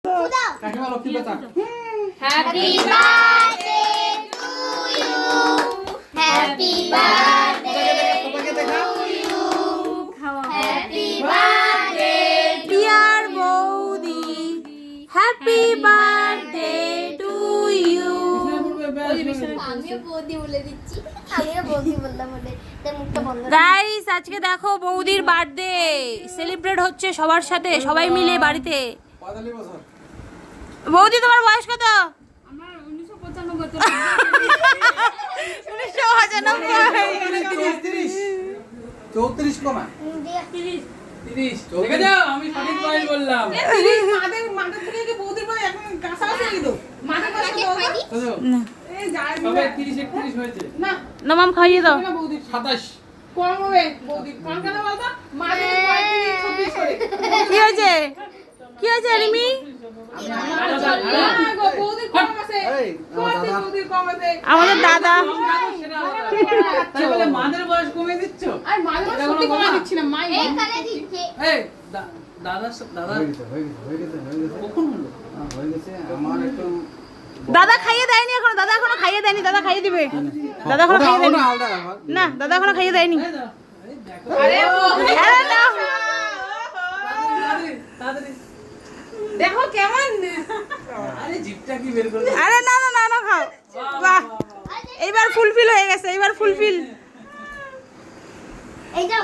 কাকিমা লক্ষ্মী পেতা। Happy birthday to you, happy birthday সবাইকে দেখা। হ্যাপি বার্থডে ডিয়ার বৌদি, হ্যাপি বার্থডে টু ইউ। আমিও বৌদি বলে দিচ্ছি, আমিও বৌদি বললাম বলে তার মুখটা বন্ধ। গাইস আজকে দেখো বৌদির বার্থডে সেলিব্রেট হচ্ছে সবার সাথে, সবাই মিলে বাড়িতে। 45 বছর। বৌদি তোমার বয়স কত? আমার 1995 34 কমা। 30 দেখে যাও, আমি সঠিক বয়স বললাম। মাথার থেকে যে বৌদির পরে এখন কাঁচা আছে নাকি তো মাথার কাছে বুঝো? এই যায় তবে 30-31 হয়েছে। না নমাম খাইয়ে দাও। না বৌদির 27 কম হবে বৌদির কোন কেন বলতো মাথার 35 36 করে কি হয়েছে? কি হয়েছে রিমি? না গো বৌদির কম আছে এই, আমার দাদা। বৌদির কম আছে আমাদের দাদা। তাই বলে মাদের বয়স কমিয়ে দিচ্ছ? আর মাঝে মাঝে সত্যি করে দিচ্ছি না মা এই কানে দিচ্ছে এই দাদা হয়ে গেছে। কখন হলো? হয়ে গেছে। আমার একটু দাদা খাইয়ে দেয়নি এখনো, দাদা এখনো খাইয়ে দেয়নি, দাদা খাইয়ে দিবে। দাদা এখনো খাইয়ে দেয়নি। না দাদা এখনো খাইয়ে দেয়নি। এই দাও, এই দেখো। আরে বৌদি আরে নাও। তাড়াতাড়ি। দেখো কেমন আরে জিপটা কি বের করলে? আরে না না না না খাও। বাহ, এইবার ফুলফিল হয়ে গেছে, এইবার ফুলফিল। এইটা